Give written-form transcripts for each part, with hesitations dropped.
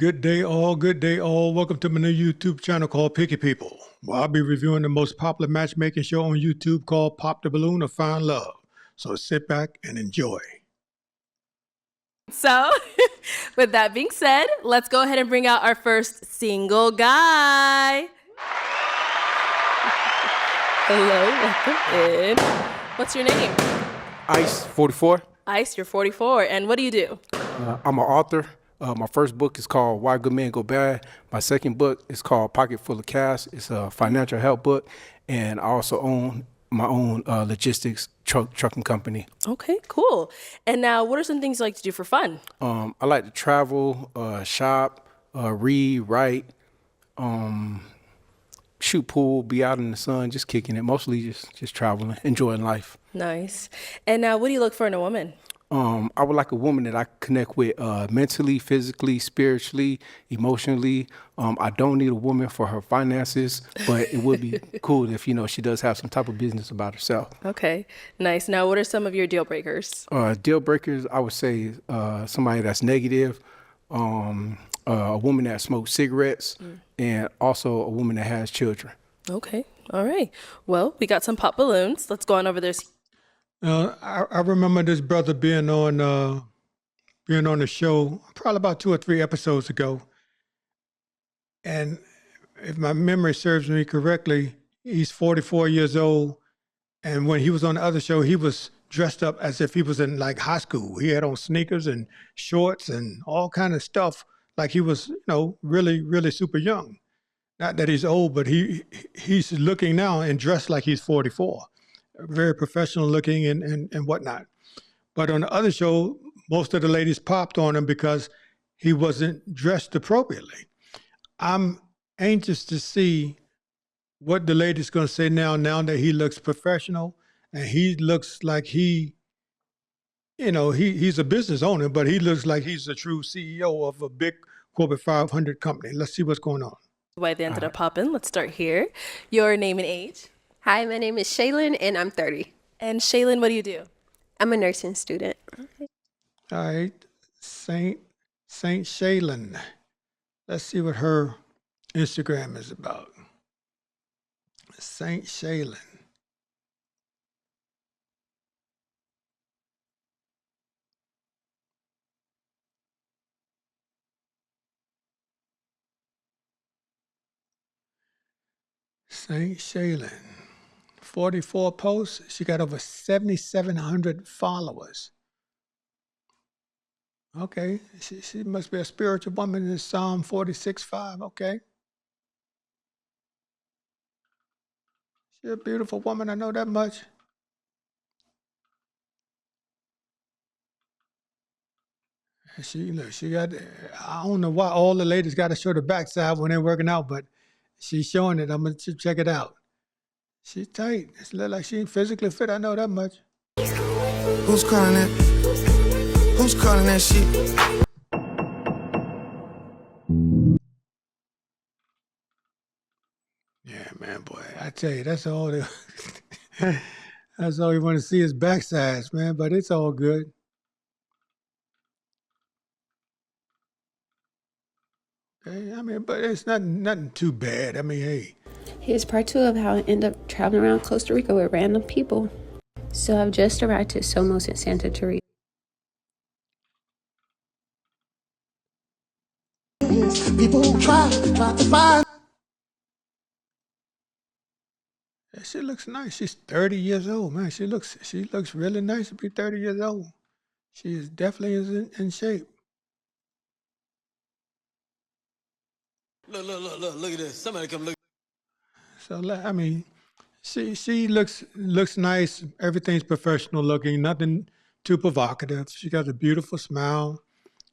Good day, all. Good day, all. Welcome to my new YouTube channel called Picky People, where I'll be reviewing the most popular matchmaking show on YouTube called Pop the Balloon or Find Love. So sit back and enjoy. So, with that being said, let's go ahead and bring out our first single guy. Hello, welcome in. What's your name? Ice 44. Ice, you're 44. And what do you do? I'm an author. My first book is called Why Good Men Go Bad. My second book is called Pocket Full of Cash. It's a financial help book. And I also own my own logistics trucking company. Okay, cool. And now, what are some things you like to do for fun? I like to travel, shop, read, write, shoot pool, be out in the sun, just kicking it. Mostly just traveling, enjoying life. Nice. And now, what do you look for in a woman? I would like a woman that I connect with mentally, physically, spiritually, emotionally. I don't need a woman for her finances, but it would be cool if, she does have some type of business about herself. Okay, nice. Now, what are some of your deal breakers? Deal breakers, I would say somebody that's negative, a woman that smokes cigarettes, and also a woman that has children. Okay, all right. Well, we got some pop balloons. Let's go on over this. I remember this brother being on the show probably about 2 or 3 episodes ago. And if my memory serves me correctly, he's 44 years old. And when he was on the other show, he was dressed up as if he was in like high school. He had on sneakers and shorts and all kind of stuff, like he was, really, really super young. Not that he's old, but he's looking now and dressed like he's 44. Very professional looking and whatnot. But on the other show, most of the ladies popped on him because he wasn't dressed appropriately. I'm anxious to see what the ladies going to say now that he looks professional and he looks like he's a business owner, but he looks like he's a true CEO of a big corporate 500 company. Let's see what's going on. Why they ended up popping. Let's start here. Your name and age? Hi, my name is Shaylin, and I'm 30. And Shaylin, what do you do? I'm a nursing student. All right, Saint Shaylin. Let's see what her Instagram is about. Saint Shaylin. Saint Shaylin. 44 posts. She got over 7,700 followers. Okay, she must be a spiritual woman in Psalm 46:5. Okay. She's a beautiful woman, I know that much. She got, I don't know why all the ladies got to show the backside when they're working out, but she's showing it. I'm going to check it out. She's tight. It looks like she ain't physically fit, I know that much. Who's calling that? Who's calling that shit? Yeah, man, boy. I tell you, that's all that's all you want to see is backsides, man, but it's all good. Okay, I mean, but it's nothing too bad. I mean, hey. Here's part 2 of how I end up traveling around Costa Rica with random people. So I've just arrived to Somos in Santa Teresa. People who try to find. Yeah, she looks nice. She's 30 years old, man. She looks really nice to be 30 years old. She is definitely in shape. Look at this. Somebody come look. So, I mean, she looks nice. Everything's professional looking. Nothing too provocative. She got a beautiful smile.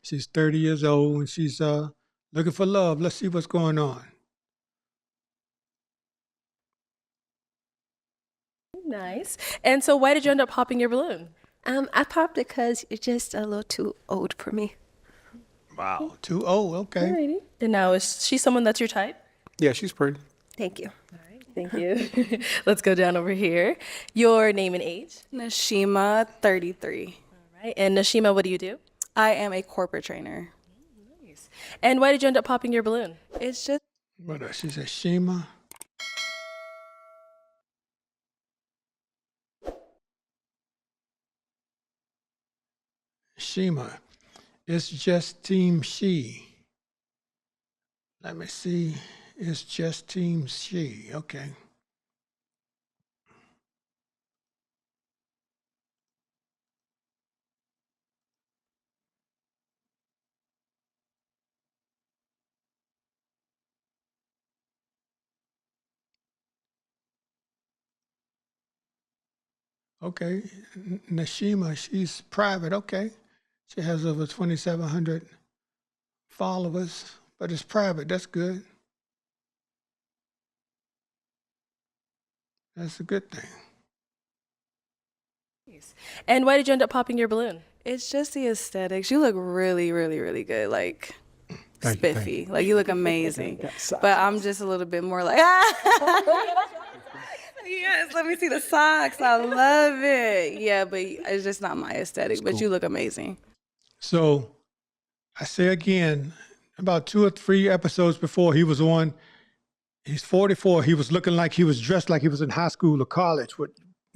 She's 30 years old and she's looking for love. Let's see what's going on. Nice. And so why did you end up popping your balloon? I popped it because you're just a little too old for me. Wow, too old. Okay. Alrighty. And now, is she someone that's your type? Yeah, she's pretty. Thank you. All right, thank you. Let's go down over here. Your name and age? Nashima, 33. All right. And Nashima, what do you do? I am a corporate trainer. Nice. And why did you end up popping your balloon? It's just What else? She said Shima. Shima. It's just Team She. Let me see. It's just Team She. Okay. Okay. Nashima, she's private. Okay. She has over 2,700 followers, but it's private. That's good. That's a good thing. And why did you end up popping your balloon? it's just the aesthetics. You look really, really, really good. Like Thank you, thank spiffy. Like you look amazing. Socks. But I'm just a little bit more like yes, let me see the socks. I love it. Yeah, but it's just not my aesthetic. But you look amazing. So I say again, about 2 or 3 episodes before he was on, he's 44. He was looking like he was dressed like he was in high school or college with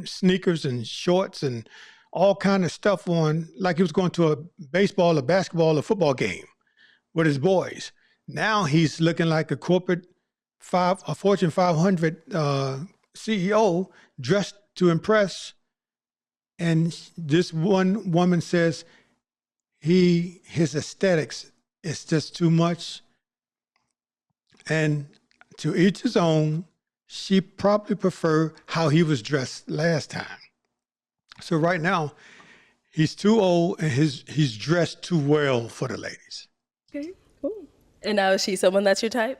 sneakers and shorts and all kind of stuff on, like he was going to a baseball or basketball or football game with his boys. Now he's looking like a a Fortune 500 CEO dressed to impress. And this one woman says his aesthetics is just too much. And to each his own. She probably preferred how he was dressed last time. So right now, he's too old and he's dressed too well for the ladies. Okay, cool. And now is she someone that's your type?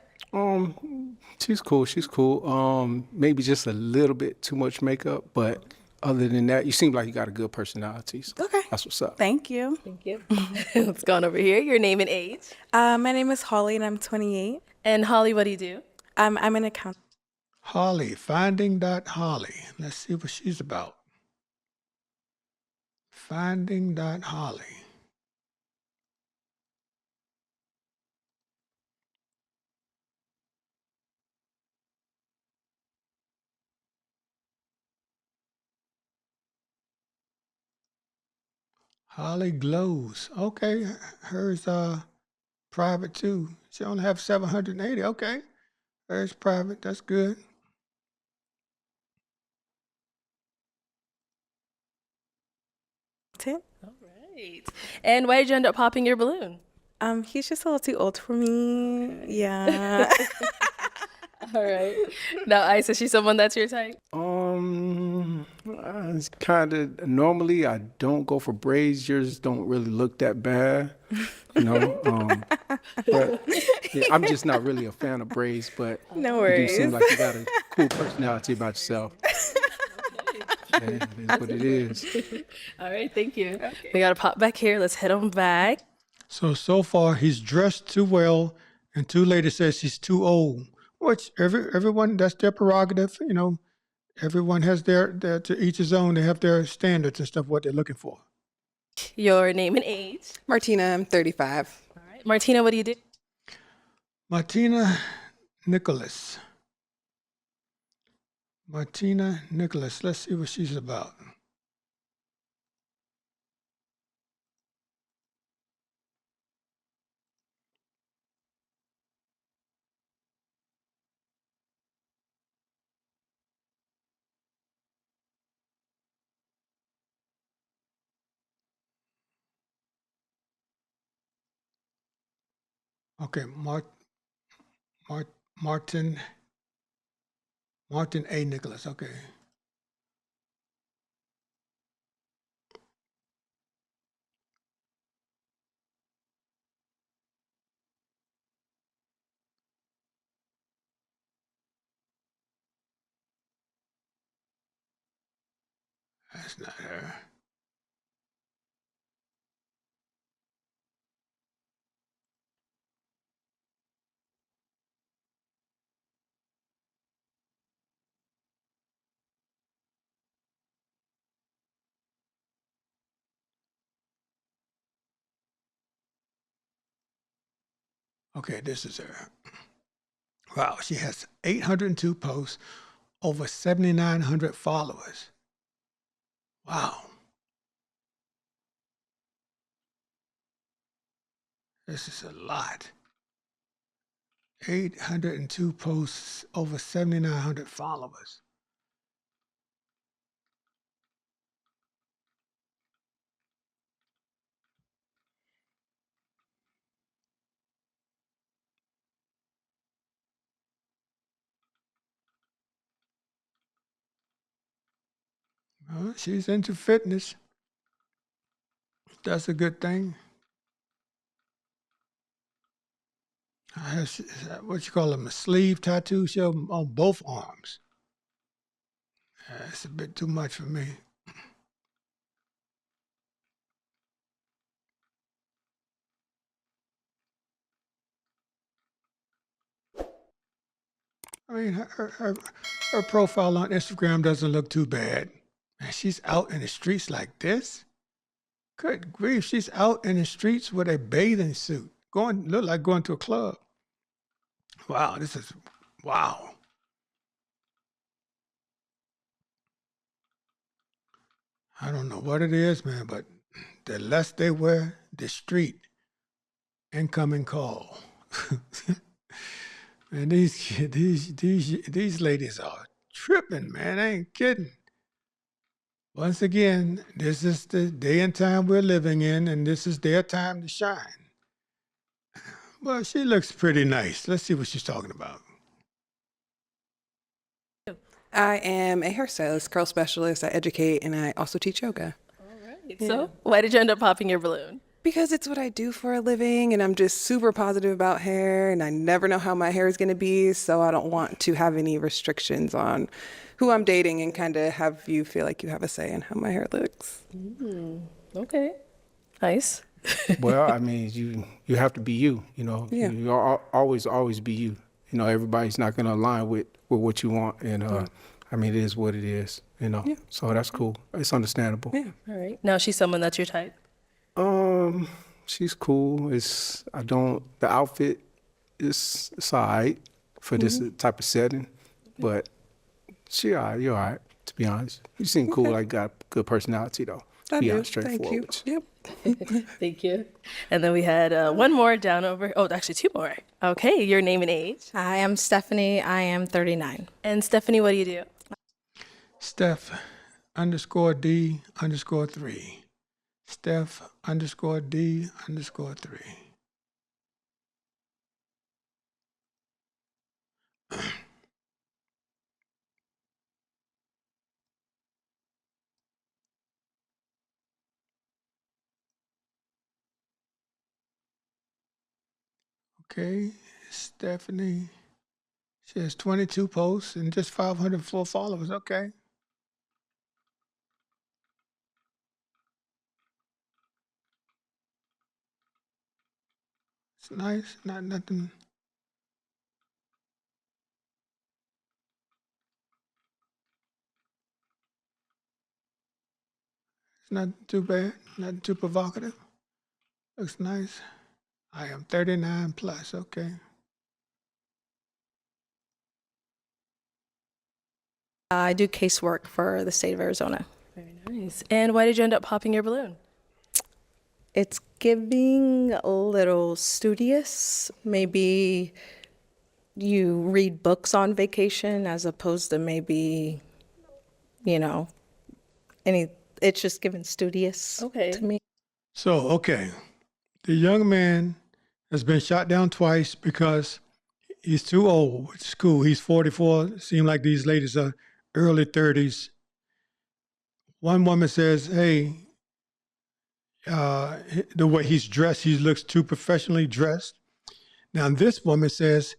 She's cool. She's cool. Maybe just a little bit too much makeup, but other than that, you seem like you got a good personality. So Okay. that's what's up. Thank you. Thank you. Let's go on over here. Your name and age. My name is Holly and I'm 28. And Holly, what do you do? I'm an accountant. Holly, finding.Holly. Let's see what she's about. Finding.Holly. Holly glows. Okay, hers private too. She only have 780. Okay, hers private. That's good. Right. And why did you end up popping your balloon? He's just a little too old for me. Yeah. All right. Now, Ice, is she someone that's your type? It's kind of normally I don't go for braids. Yours don't really look that bad, you know. But yeah, I'm just not really a fan of braids. But No you do worries. seem like you got a cool personality about yourself. Yeah, it is what it is. All right, thank you. We got to pop back here. Let's head on back. So far he's dressed too well, and two ladies says he's too old. Which everyone, that's their prerogative. You know, everyone has their to each his own. They have their standards and stuff what they're looking for. Your name and age. Martina, I'm 35. All right. Martina, what do you do? Martina Nicholas. Martina Nicholas. Let's see what she's about. Okay, Mart, Martin A. Nicholas. Okay. That's not her. Okay, this is her. Wow, she has 802 posts, over 7,900 followers. Wow. This is a lot. 802 posts, over 7,900 followers. Well, she's into fitness. That's a good thing. Has what you call them, a sleeve tattoo show on both arms. It's a bit too much for me. I mean, her profile on Instagram doesn't look too bad. And she's out in the streets like this? Good grief, she's out in the streets with a bathing suit. Look like going to a club. Wow, wow. I don't know what it is, man, but the less they wear, the street incoming call. And these ladies are tripping, man. I ain't kidding. Once again, this is the day and time we're living in, and this is their time to shine. Well, she looks pretty nice. Let's see what she's talking about. I am a hairstylist, curl specialist. I educate and I also teach yoga. So, why did you end up popping your balloon? Because it's what I do for a living and I'm just super positive about hair and I never know how my hair is going to be. So I don't want to have any restrictions on who I'm dating and kind of have you feel like you have a say in how my hair looks. Okay. Nice. Well, I mean, you have to be you, you know. Yeah. You always be you. You know, everybody's not going to align with what you want. And, I mean, it is what it is, you know. Yeah. So that's cool. It's understandable. Yeah. All right. Now she's someone that's your type. She's cool. The outfit is all right for this type of setting, but you're all right, to be honest. You seem cool, like got good personality though. I Be do. honest, Thank you. straightforward. Yep. Thank you. And then we had one more down over. Oh, actually two more. Okay. Your name and age. Hi, I'm Stephanie. I am 39. And Stephanie, what do you do? Steph _D _3. Steph _D _3. Okay, Stephanie. She has 22 posts and just 504 followers. Okay. It's nice. Not nothing. It's not too bad. Not too provocative. Looks nice. I am 39 plus. Okay. I do casework for the state of Arizona. Very nice. And why did you end up popping your balloon? It's giving a little studious. Maybe you read books on vacation as opposed to maybe, it's just giving studious to me. So, okay. The young man has been shot down twice because he's too old, which is cool. He's 44. Seem like these ladies are early 30s. One woman says, hey, the way he's dressed, he looks too professionally dressed. Now, this woman says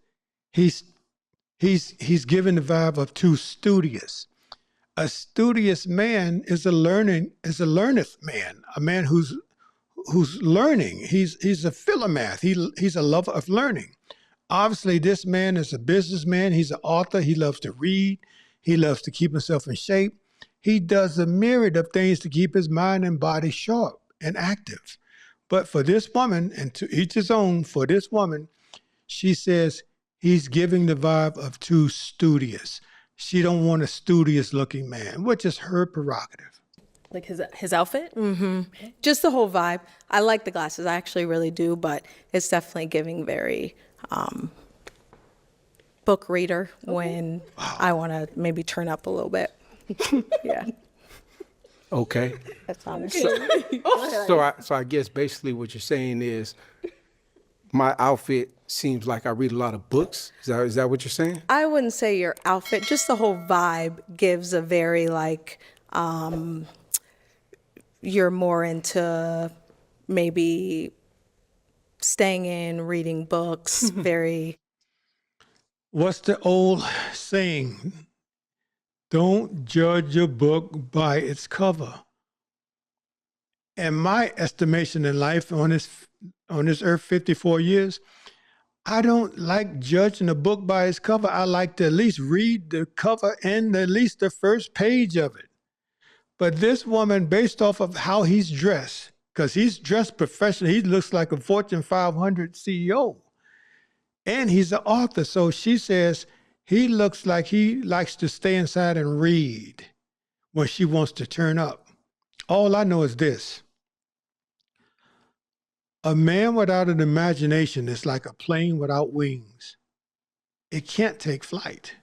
he's given the vibe of too studious. A studious man is a learneth man, a man who's learning. He's a philomath. He's a lover of learning. Obviously, this man is a businessman. He's an author. He loves to read. He loves to keep himself in shape. He does a myriad of things to keep his mind and body sharp and active. But for this woman, and to each his own, for this woman, She says he's giving the vibe of too studious. She don't want a studious looking man, which is her prerogative. Like his outfit? Just the whole vibe. I like the glasses. I actually really do, but it's definitely giving very book reader when I want to maybe turn up a little bit. Yeah, Okay. that's honest. So I guess basically what you're saying is my outfit seems like I read a lot of books. Is that what you're saying? I wouldn't say your outfit, just the whole vibe gives a very like, you're more into maybe staying in, reading books, very. What's the old saying? Don't judge a book by its cover. And my estimation in life on this earth, 54 years, I don't like judging a book by its cover. I like to at least read the cover and at least the first page of it. But this woman, based off of how he's dressed, because he's dressed professionally, he looks like a Fortune 500 CEO. And he's an author. So she says he looks like he likes to stay inside and read when she wants to turn up. All I know is this. A man without an imagination is like a plane without wings. It can't take flight.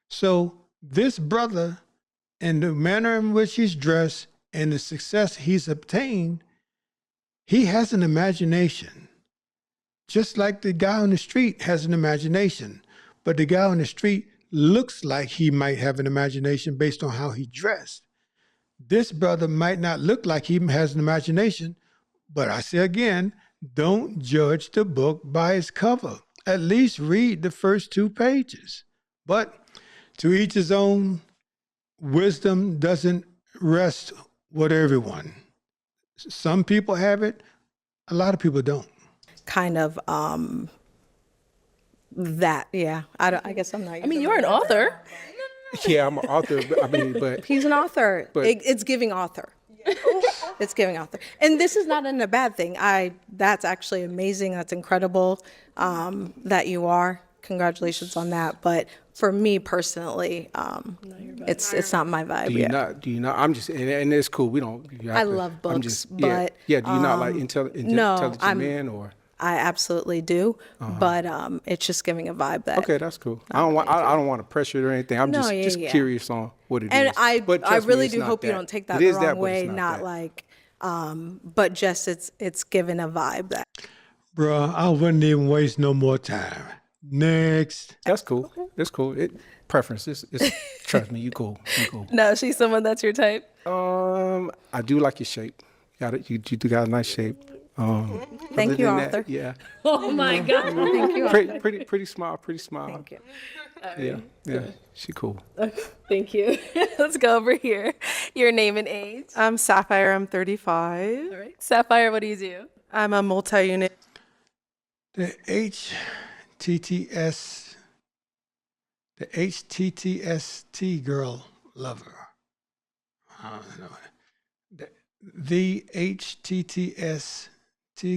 So this brother, and the manner in which he's dressed and the success he's obtained, he has an imagination. Just like the guy on the street has an imagination, but the guy on the street looks like he might have an imagination based on how he dressed. This brother might not look like he has an imagination, but I say again, don't judge the book by its cover. At least read the first 2 pages. But to each his own, wisdom doesn't rest with everyone. Some people have it, a lot of people don't. Kind of that, yeah. I guess I'm not. I mean, you're an author. Yeah, I'm an author. But He's an author. But- It's giving author. It's giving author. And this is not in a bad thing. That's actually amazing. That's incredible that you are. Congratulations on that. But for me personally, it's not my vibe. do you not? I'm just, and it's cool. We don't. I love books, but do you not like intelligent men or? I absolutely do, but it's just giving a vibe that. Okay, that's cool. I don't want to pressure it or anything. I'm just curious on what it is. And I trust me, really it's do not hope you that. don't take that It the is that, wrong but way. it's Not that. like, but just it's given a vibe that. Bruh, I wouldn't even waste no more time. Next. That's cool. That's cool. Preference. It's trust me, you cool. You cool. No, she's someone that's your type. I do like your shape. You do got a nice shape. Thank you, Arthur. Yeah. Oh my God. Thank you. Pretty smile. Thank you. Yeah. She cool. Thank you. Let's go over here. Your name and age. I'm Sapphire. I'm 35. All right. Sapphire, what do you do? I'm a multi-unit. The HTTST girl lover. I don't know. The HTTST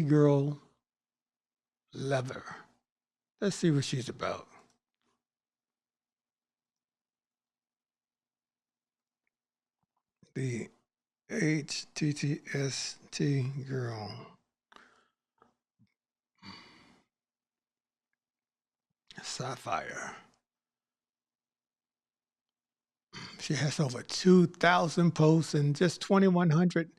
girl lover. Let's see what she's about. The HTTST girl. Sapphire. She has over 2,000 posts and just 2,100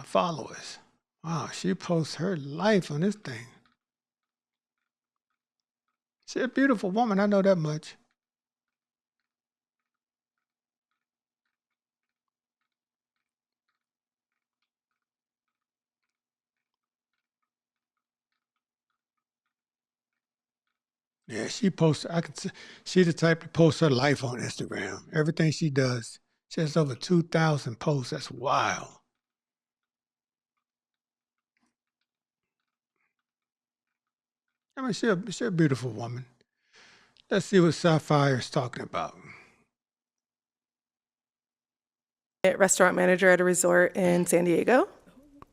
followers. Wow, she posts her life on this thing. She's a beautiful woman, I know that much. Yeah, she posts. She's the type to post her life on Instagram. Everything she does. She has over 2,000 posts. That's wild. I mean, she's a beautiful woman. Let's see what Sapphire's talking about. Restaurant manager at a resort in San Diego.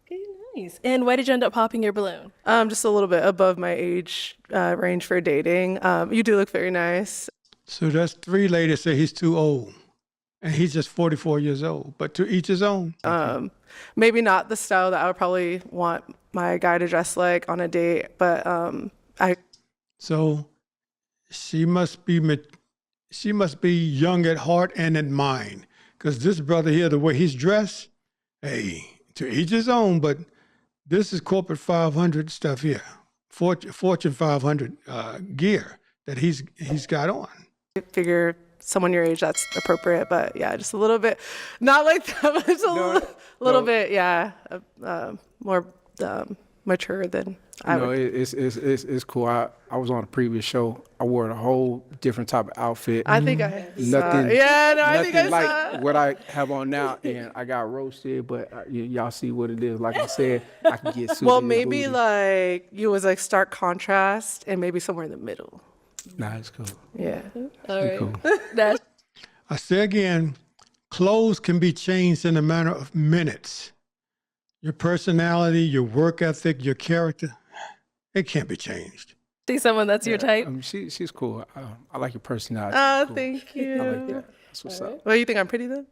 Okay, Nice. And why did you end up popping your balloon? Just a little bit above my age range for dating. You do look very nice. So that's 3 ladies say he's too old. And he's just 44 years old. But to each his own. Maybe not the style that I would probably want my guy to dress like on a date, but So she must be young at heart and in mind. Because this brother here, the way he's dressed, hey, to each his own, but this is corporate 500 stuff here. Fortune 500 gear that he's got on. I figure someone your age that's appropriate, but yeah, just a little bit, not like that, but just a little bit, yeah, more mature than I would. It's cool. I was on a previous show. I wore a whole different type of outfit. I think I nothing. Yeah, no, I think I like saw. what I have on now, and I got roasted. But y'all see what it is. Like I said, I can get super. Well, maybe like you was like stark contrast, and maybe somewhere in the middle. Nah, it's cool. Yeah. All right. Cool. I say again, clothes can be changed in a matter of minutes. Your personality, your work ethic, your character, it can't be changed. See someone that's your type? She's cool. I like your personality. Oh, Cool. thank you. I like that. That's what's up. Well, you think I'm pretty then?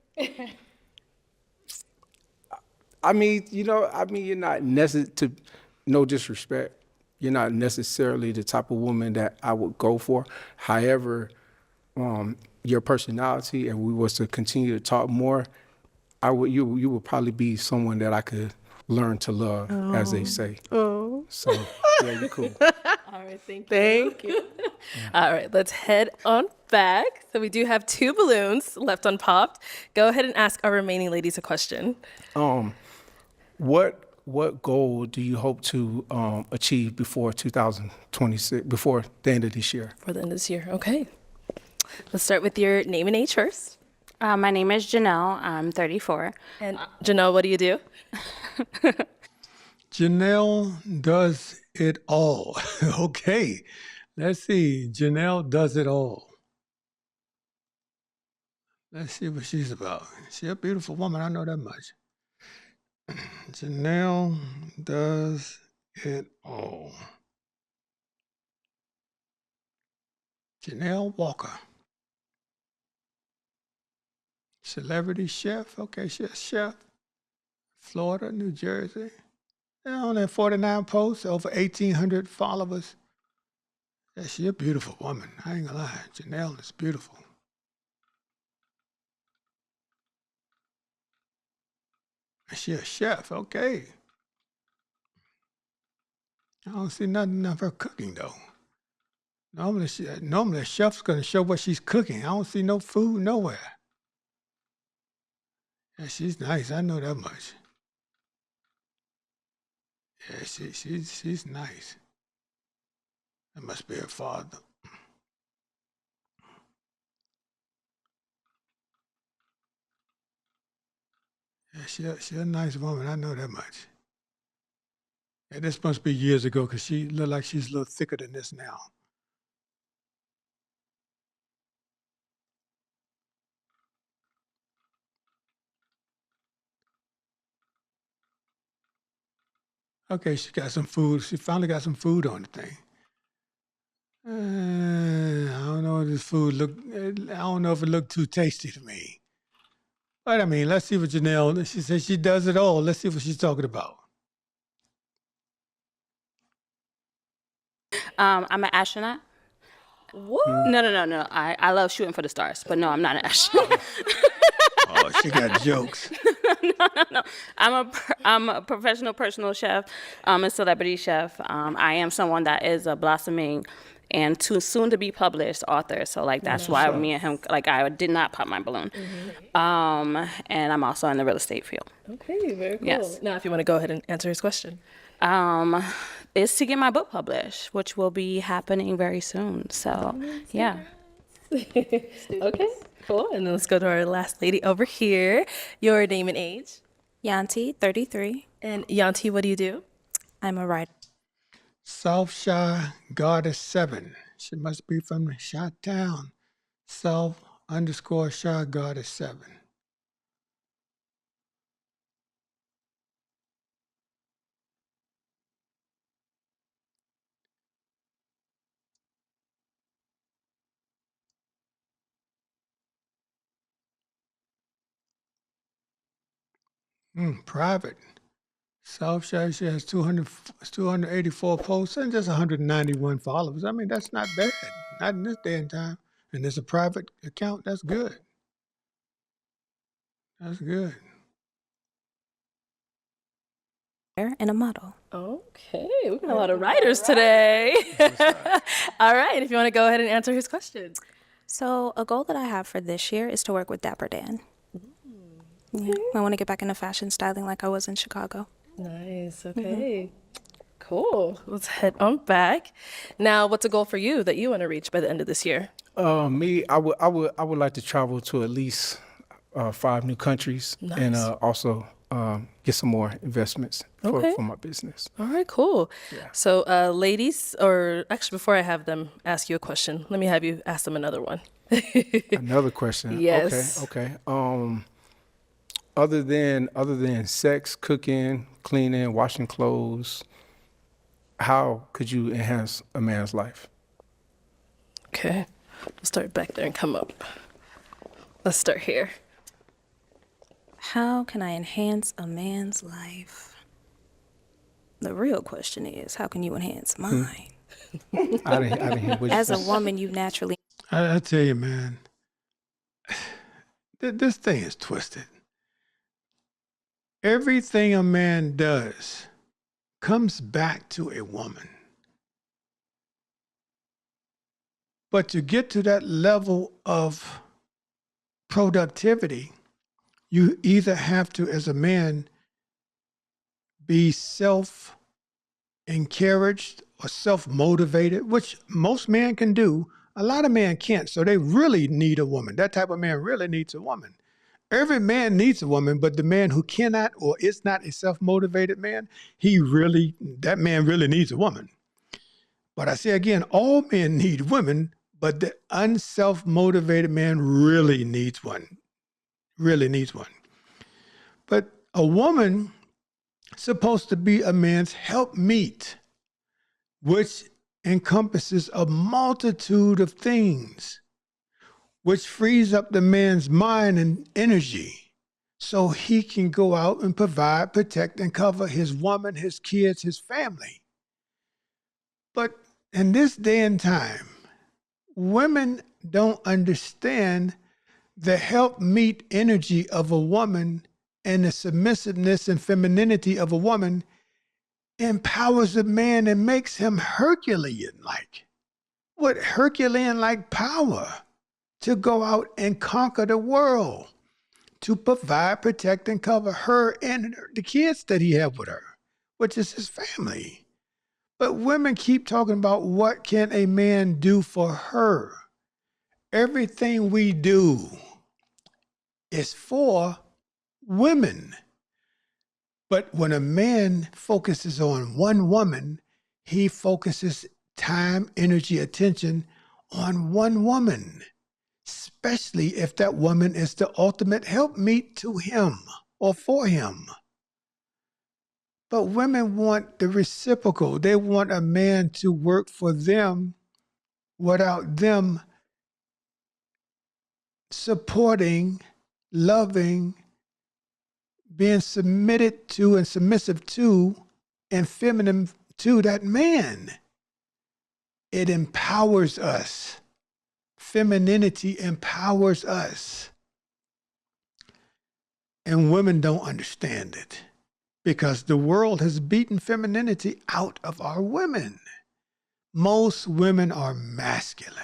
I mean, you're not necessarily, no disrespect, you're not necessarily the type of woman that I would go for. However, your personality, and we was to continue to talk more, you would probably be someone that I could learn to love, as they say. Oh. So, yeah, you're cool. All right, thank you. Thank you. All right, let's head on back. So we do have 2 balloons left unpopped. Go ahead and ask our remaining ladies a question. What goal do you hope to achieve before 2026, before the end of this year? For the end of this year, okay. Let's start with your name and age first. My name is Janelle. I'm 34. And Janelle, what do you do? Janelle does it all. Okay, let's see. Janelle does it all. Let's see what she's about. She's a beautiful woman, I know that much. Janelle does it all. Janelle Walker. Celebrity chef. Okay, she's a chef. Florida, New Jersey. On that 49 posts, over 1,800 followers. Yeah, she's a beautiful woman. I ain't gonna lie. Janelle is beautiful. She a chef, okay. I don't see nothing of her cooking though. Normally a chef's gonna show what she's cooking. I don't see no food nowhere. Yeah, she's nice. I know that much. Yeah, she's nice. That must be her father. Yeah, she a nice woman. I know that much. Yeah, this must be years ago because she look like she's a little thicker than this now. Okay, she got some food. She finally got some food on the thing. I don't know if this food look. I don't know if it looked too tasty to me. But I mean, let's see what Janelle. She says she does it all. Let's see what she's talking about. I'm an astronaut. What? No. I love shooting for the stars, but no, I'm not an astronaut. Oh, she got jokes. No. I'm a professional personal chef. I'm a celebrity chef. I am someone that is a blossoming and too soon to be published author. So like that's why me and him, like I did not pop my balloon. And I'm also in the real estate field. Okay, very cool. Yes. Now, if you want to go ahead and answer his question. Is to get my book published, which will be happening very soon. So, yeah. Okay, cool. And then let's go to our last lady over here. Your name and age. Yanti, 33. And Yanti, what do you do? I'm a writer. South Shy Goddess 7. She must be from the Chi-Town. South_Shy Goddess 7. Private. Southside, she has 284 posts and just 191 followers. I mean, that's not bad. Not in this day and time. And it's a private account. That's good. That's good. And a model. Okay, we got a lot of writers today. All right, if you want to go ahead and answer his question. So a goal that I have for this year is to work with Dapper Dan. Yeah, I want to get back into fashion styling like I was in Chicago. Nice. Okay. Cool. Let's head on back. Now, what's a goal for you that you want to reach by the end of this year? Me, I would like to travel to at least 5 new countries and also get some more investments for my business. All right, cool. Yeah. So, ladies, or actually, before I have them ask you a question, let me have you ask them another one. Another question. Yes. Okay. Other than sex, cooking, cleaning, washing clothes, how could you enhance a man's life? Okay. We'll start back there and come up. Let's start here. How can I enhance a man's life? The real question is, how can you enhance mine? I didn't hear what you As a said. woman, you naturally... I tell you, man, this thing is twisted. Everything a man does comes back to a woman. But to get to that level of productivity, you either have to, as a man, be self-encouraged or self-motivated, which most men can do. A lot of men can't, so they really need a woman. That type of man really needs a woman. Every man needs a woman, but the man who cannot or is not a self-motivated man, that man really needs a woman. But I say again, all men need women, but the unself-motivated man really needs one. Really needs one. But a woman supposed to be a man's helpmeet, which encompasses a multitude of things, which frees up the man's mind and energy so he can go out and provide, protect, and cover his woman, his kids, his family. But in this day and time, women don't understand the helpmeet energy of a woman and the submissiveness and femininity of a woman empowers a man and makes him Herculean-like. With Herculean-like power to go out and conquer the world, to provide, protect, and cover her and the kids that he have with her, which is his family. But women keep talking about what can a man do for her. Everything we do is for women. But when a man focuses on one woman, he focuses time, energy, attention on one woman, especially if that woman is the ultimate helpmeet to him or for him. But women want the reciprocal. They want a man to work for them without them supporting, loving, being submitted to and submissive to and feminine to that man. It empowers us. Femininity empowers us. And women don't understand it because the world has beaten femininity out of our women. Most women are masculine.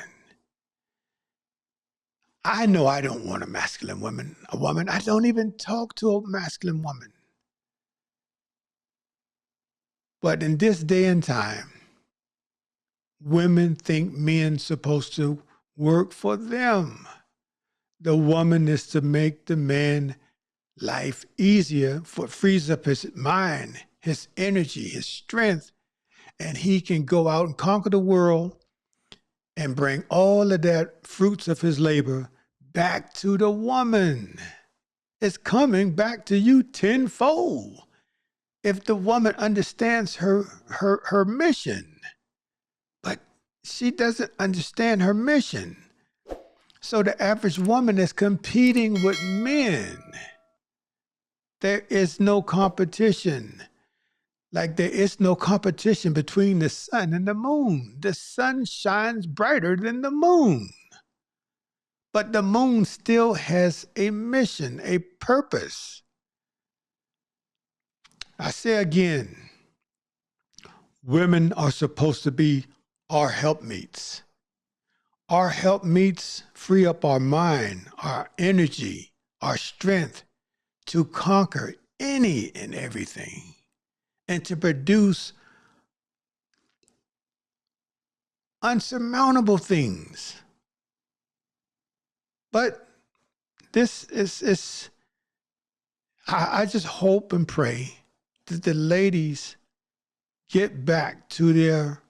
I know I don't want a masculine woman, a woman. I don't even talk to a masculine woman. But in this day and time, women think men supposed to work for them. The woman is to make the man life easier, for it frees up his mind, his energy, his strength, and he can go out and conquer the world and bring all of that fruits of his labor back to the woman. It's coming back to you tenfold if the woman understands her mission. But she doesn't understand her mission. So the average woman is competing with men. There is no competition. Like there is no competition between the sun and the moon. The sun shines brighter than the moon. But the moon still has a mission, a purpose. I say again, women are supposed to be our helpmeets. Our helpmeets free up our mind, our energy, our strength to conquer any and everything and to produce unsurmountable things. But this is I just hope and pray that the ladies get back to their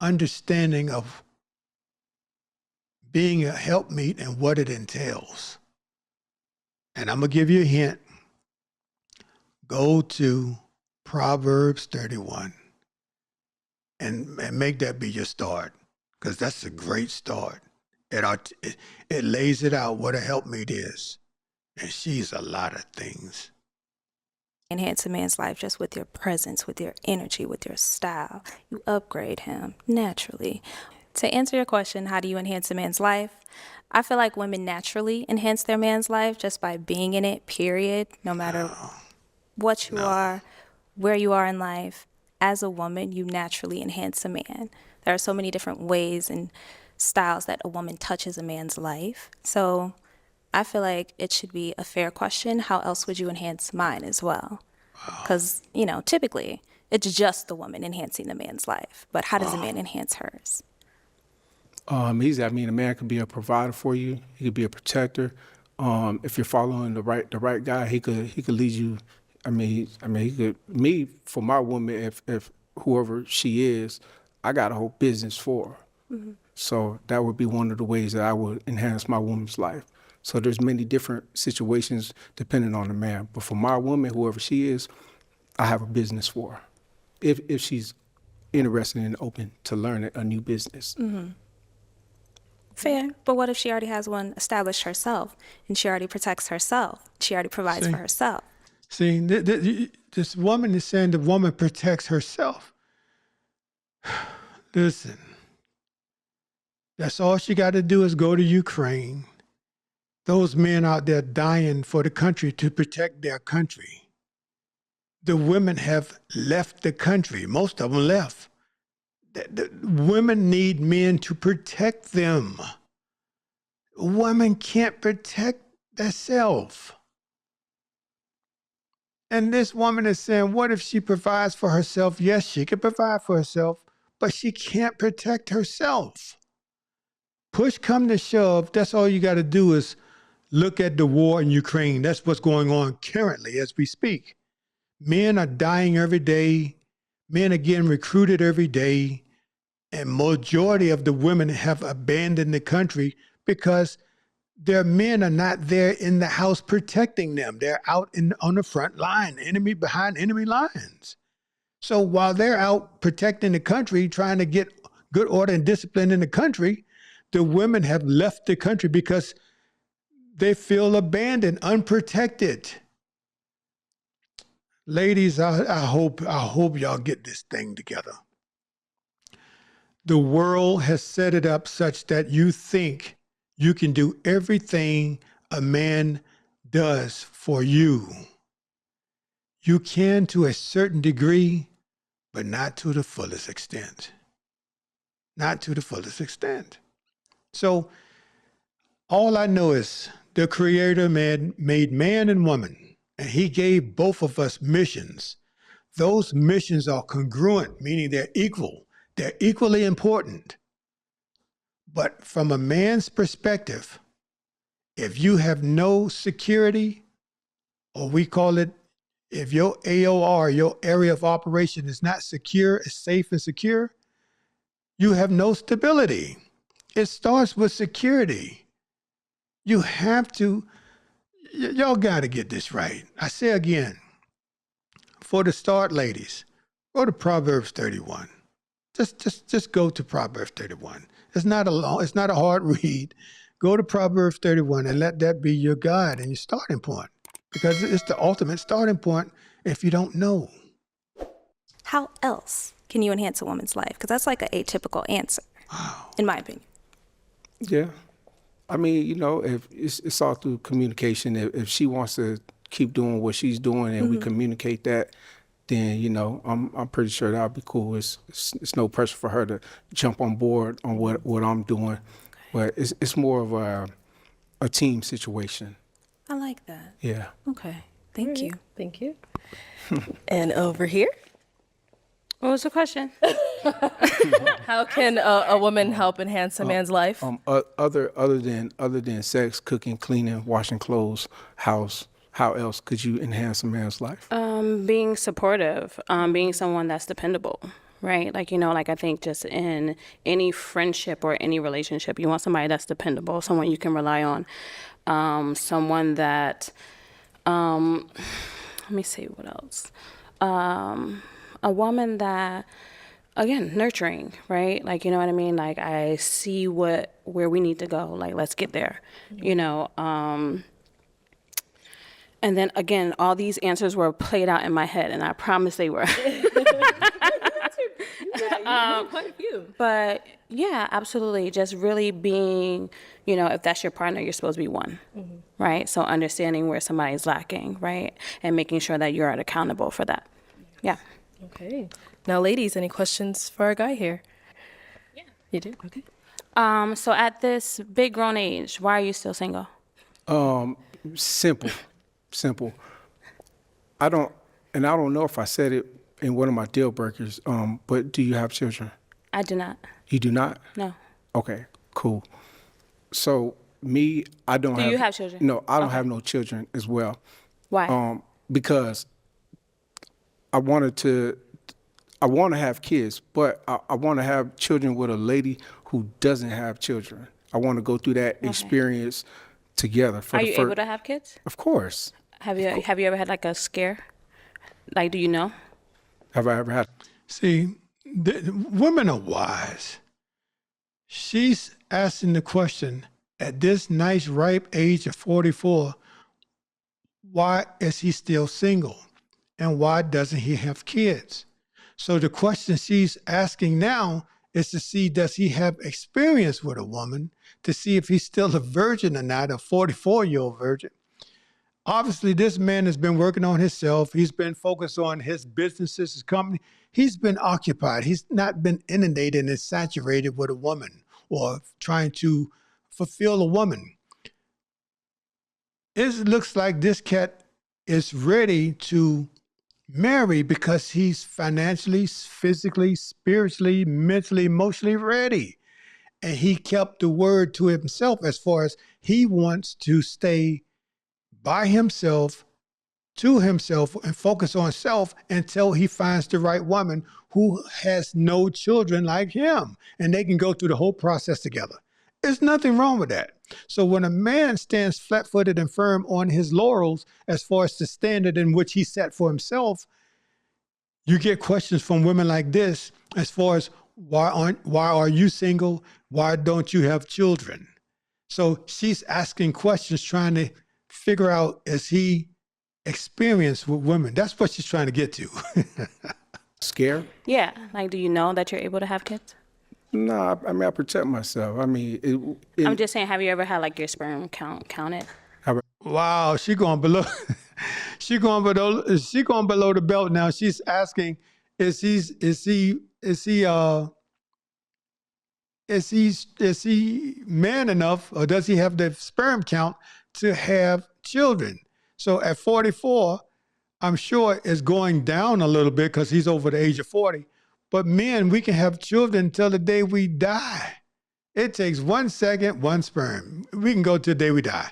understanding of being a helpmeet and what it entails. And I'm going to give you a hint. Go to Proverbs 31 and make that be your start, because that's a great start. It lays it out what a helpmeet is. And she's a lot of things. Enhance a man's life just with your presence, with your energy, with your style. You upgrade him naturally. To answer your question, how do you enhance a man's life? I feel like women naturally enhance their man's life just by being in it, period. No matter what you are, where you are in life, as a woman, you naturally enhance a man. There are so many different ways and styles that a woman touches a man's life. So I feel like it should be a fair question. How else would you enhance mine as well? Because, typically it's just the woman enhancing the man's life. But how does a man enhance hers? Easy. I mean, a man could be a provider for you. He could be a protector. If you're following the right guy, he could lead you. He could. Me, for my woman, if whoever she is, I got a whole business for her. Mm-hmm. So that would be one of the ways that I would enhance my woman's life. So there's many different situations depending on the man. But for my woman, whoever she is, I have a business for her. If she's interested and open to learning a new business. Mm-hmm. Fair. But what if she already has one established herself and she already protects herself? She already provides for herself. See, this woman is saying the woman protects herself. Listen, that's all she got to do is go to Ukraine. Those men out there dying for the country to protect their country. The women have left the country. Most of them left. The women need men to protect them. Women can't protect themselves. And this woman is saying, what if she provides for herself? Yes, she can provide for herself, but she can't protect herself. Push come to shove, that's all you got to do is look at the war in Ukraine. That's what's going on currently as we speak. Men are dying every day. Men are getting recruited every day. And majority of the women have abandoned the country because their men are not there in the house protecting them. They're out on the front line, behind enemy lines. So while they're out protecting the country, trying to get good order and discipline in the country, the women have left the country because they feel abandoned, unprotected. Ladies, I hope y'all get this thing together. The world has set it up such that you think you can do everything a man does for you. You can to a certain degree, but not to the fullest extent. Not to the fullest extent. So all I know is the Creator made man and woman, and he gave both of us missions. Those missions are congruent, meaning they're equal. They're equally important. But from a man's perspective, if you have no security, or we call it, if your AOR, your area of operation is not secure, is safe and secure, you have no stability. It starts with security. You have to, y'all got to get this right. I say again, for the start, ladies, go to Proverbs 31. Just go to Proverbs 31. It's not a hard read. Go to Proverbs 31 and let that be your guide and your starting point. because it's the ultimate starting point if you don't know. How else can you enhance a woman's life? Because that's like an atypical answer, in my opinion. Yeah. I mean, you know, if it's all through communication. If she wants to keep doing what she's doing and we communicate that, then, you know, I'm pretty sure that'll be cool. It's no pressure for her to jump on board on what I'm doing. But it's more of a team situation. I like that. Yeah. Okay. Thank you. Thank you. And over here, What was the question? how can a woman help enhance a man's life? Other than sex, cooking, cleaning, washing clothes, house, how else could you enhance a man's life? Being supportive, being someone that's dependable, right? Like, you know, like I think just in any friendship or any relationship, you want somebody that's dependable, someone you can rely on, someone that, let me see what else. A woman that, again, nurturing, right? Like, you know what I mean? Like, I see where we need to go. Like, let's get there, you know? And then, again, all these answers were played out in my head, and I promise they were. Quite a few. But, yeah, absolutely. Just really being, you know, if that's your partner, you're supposed to be one, right? So understanding where somebody's lacking, right? And making sure that you're accountable for that. Yeah. Okay. Now, ladies, any questions for our guy here? Yeah. You do? Okay. So at this big grown age, why are you still single? Simple. I don't know if I said it in one of my deal breakers, but do you have children? I do not. You do not? No. Okay, cool. So me, I don't have... Do you have children? No, I don't have no children as well. Why? Because I want to have kids, but I want to have children with a lady who doesn't have children. I want to go through that experience together. Are you able to have kids? Of course. Have you ever had like a scare? Like, do you know? Have I ever had? See, women are wise. She's asking the question at this nice, ripe age of 44, why is he still single? And why doesn't he have kids? So the question she's asking now is to see, does he have experience with a woman, to see if he's still a virgin or not, a 44-year-old virgin. Obviously, this man has been working on himself. He's been focused on his businesses, his company. He's been occupied. He's not been inundated and saturated with a woman or trying to fulfill a woman. It looks like this cat is ready to marry because he's financially, physically, spiritually, mentally, emotionally ready. And he kept the word to himself as far as he wants to stay by himself, to himself, and focus on self until he finds the right woman who has no children like him. And they can go through the whole process together. There's nothing wrong with that. So when a man stands flat-footed and firm on his laurels as far as the standard in which he set for himself, you get questions from women like this as far as why are you single? Why don't you have children? So she's asking questions, trying to figure out, is he experienced with women? That's what she's trying to get to. Scared? Yeah. Like, do you know that you're able to have kids? No, I mean, I protect myself. I mean, I'm just saying, have you ever had like your sperm count counted? Wow, she going below. She going below the belt now. She's asking, is he man enough, or does he have the sperm count to have children? So at 44, I'm sure it's going down a little bit because he's over the age of 40. But men, we can have children until the day we die. It takes 1 second, one sperm. We can go to the day we die.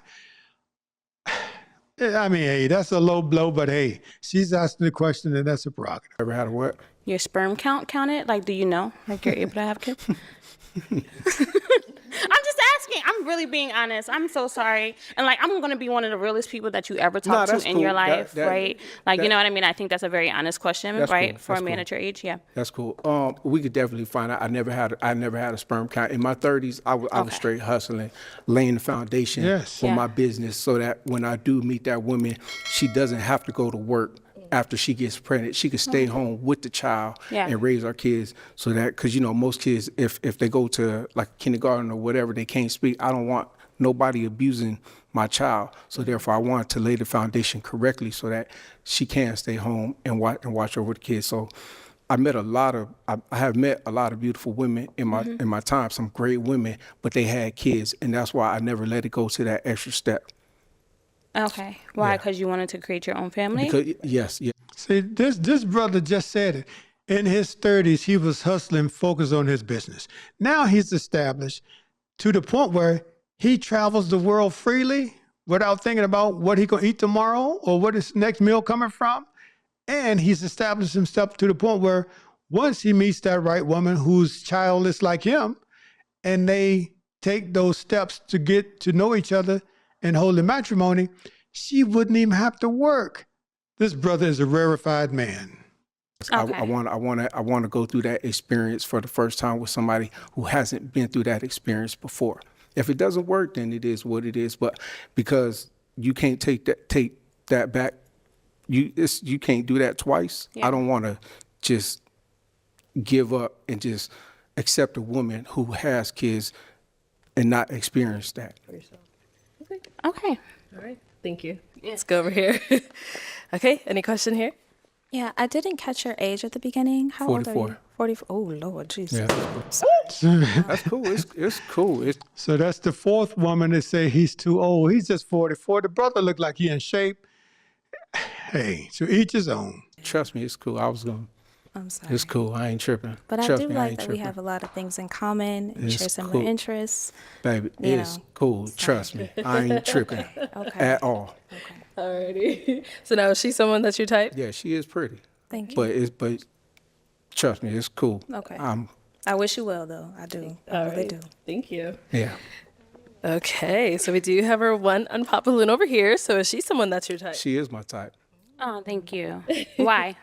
I mean, hey, that's a low blow, but hey, she's asking the question, and that's a prerogative. Ever had a what? Your sperm count counted? Like, do you know? Like, you're able to have kids? I'm just asking. I'm I'm really being honest. I'm so sorry. And like, I'm going to be one of the realest people that you ever talk to in cool. your life, right? Like, you that- know what I mean? I think that's a very honest question, That's right? cool. For a That's man cool. at your age, yeah. That's cool. We could definitely find out. I never had a sperm count. In my 30s, I was straight hustling, laying the foundation for my business so that when I do meet that woman, she doesn't have to go to work after she gets pregnant. She could stay home with the child and raise our kids so that, because, you know, most kids, if they go to like kindergarten or whatever, they can't speak. I don't want nobody abusing my child. So therefore, I want to lay the foundation correctly so that she can stay home and watch over the kids. So I have met a lot of beautiful women in my time, some great women, but they had kids, and that's why I never let it go to that extra step. Okay. Why? Because you wanted to create your own family? Because yes. See, this brother just said it. In his 30s, he was hustling, focused on his business. Now he's established to the point where he travels the world freely without thinking about what he gonna eat tomorrow or what his next meal coming from. And he's established himself to the point where once he meets that right woman who's childless like him, and they take those steps to get to know each other and holy matrimony, she wouldn't even have to work. This brother is a rarefied man. Okay. I want to go through that experience for the first time with somebody who hasn't been through that experience before. If it doesn't work, then it is what it is. But because you can't take that back, you can't do that twice. Yeah. I don't want to just give up and just accept a woman who has kids and not experience that. Okay. All right. Thank you. Let's go over here. Okay. Any question here? Yeah, I didn't catch your age at the beginning. How 44. old are you? 44. Oh, Lord, jeez. Yeah. That's cool. It's cool. So that's the fourth woman that say he's too old. He's just 44. The brother looked like he in shape. Hey, to each his own. Trust me, it's cool. I'm sorry. It's cool. I ain't tripping. But Trust I do me, like that we tripping. have a lot of things in common and It's share similar cool. interests. Baby, You it's know. cool. Trust me. I ain't tripping at all. Okay. Alrighty. So now is she someone that's your type? Yeah, she is pretty. Thank you. But trust me, it's cool. Okay. I wish you well, though. I do. I really do. Thank you. Yeah. Okay. So we do have our one unpopular balloon over here. So is she someone that's your type? She is my type. Oh, thank you. Why?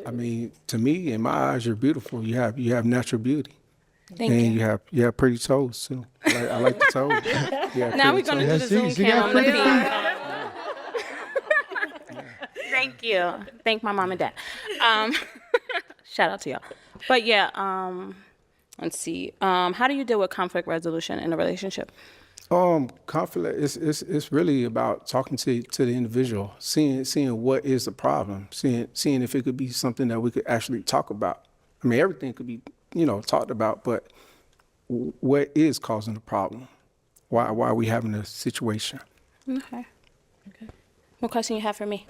I mean, to me, in my eyes, you're beautiful. You have natural beauty. Thank and you. you have pretty toes too. I like the toes. Now we're gonna do the Zoom cam on the feet. Thank you. Thank my mom and dad. Shout out to y'all. But yeah, let's see. How do you deal with conflict resolution in a relationship? Conflict is really about talking to the individual, seeing what is the problem, seeing if it could be something that we could actually talk about. I mean, everything could be, talked about, but what is causing the problem? Why are we having a situation? Okay. What question you have for me?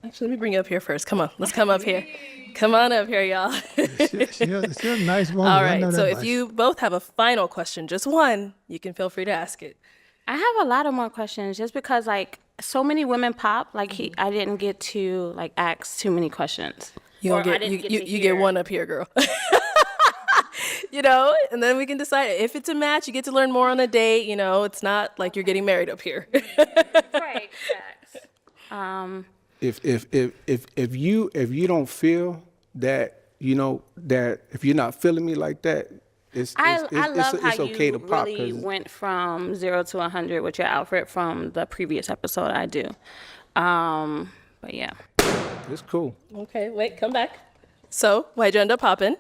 Actually, let me bring you up here first. Come on. Let's come up here. Come on up here, y'all. She's a nice woman. All right. So if you both have a final question, just one, you can feel free to ask it. I have a lot of more questions just because like so many women pop, like I didn't get to like ask too many questions. You get one up here, girl. And then we can decide if it's a match. You get to learn more on a date. It's not like you're getting married up here. Right. If you don't feel that that if you're not feeling me like that, I love how okay you to pop. really went from 0 to 100 with your outfit from the previous episode. I do, but yeah, it's cool. Okay, wait, come back. So why'd you end up popping?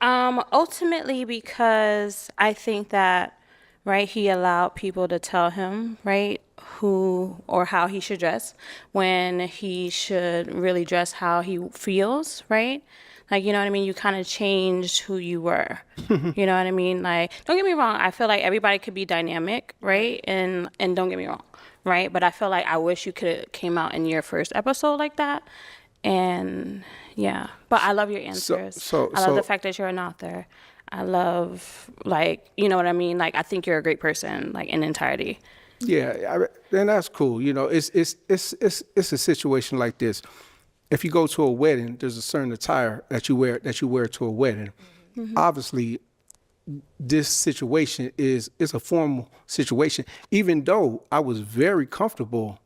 Ultimately because I think that he allowed people to tell him who or how he should dress when he should really dress how he feels, right? Like, you know what I mean? You kind of changed who you were. You know what I mean? Like, don't get me wrong. I feel like everybody could be dynamic, right? And don't get me wrong, right? But I feel like I wish you could have came out in your first episode like that. And yeah, but I love your answers. I love the fact that you're an author. I love, you know what I mean? Like, I think you're a great person, in entirety. Yeah, and that's cool. It's a situation like this. If you go to a wedding, there's a certain attire that you wear to a wedding. Mm-hmm. Obviously, this situation is a formal situation, even though I was very comfortable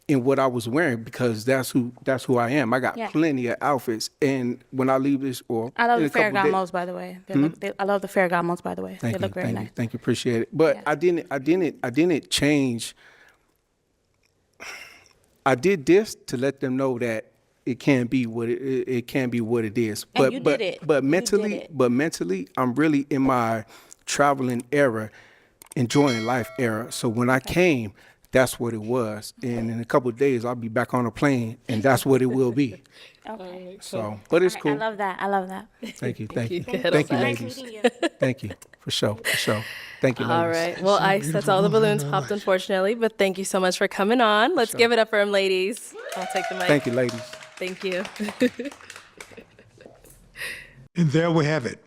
in what I was wearing because that's who I am. I got plenty of outfits, and when I leave this, or I love in the a couple Ferragamos, by the way. I love the Ferragamos, by the way. They look very nice. Thank you, appreciate it. But I didn't change. I did this to let them know that it can be what it can be what it is. And you did it. But You mentally, did it. I'm really in my traveling era, enjoying life era. So when I came, that's what it was. And in a couple of days, I'll be back on a plane, and that's what it will be. Okay. So, but it's cool. I love that. I love that. Thank you, thank you, Good thank you, old ladies. Thank you for sure, for sure. Thank you, ladies. All right. Well, Ice, that's all the balloons popped, unfortunately, but thank you so much for coming on. Let's give it up for them, ladies. I'll take the mic. Thank you, ladies. Thank you. And there we have it.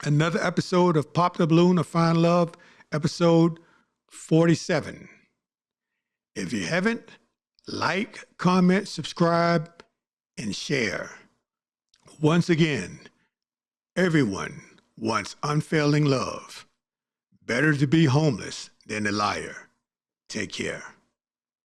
Another episode of Pop the Balloon of Fine Love, episode 47. If you haven't, like, comment, subscribe, and share. Once again, everyone wants unfailing love. Better to be homeless than a liar. Take care.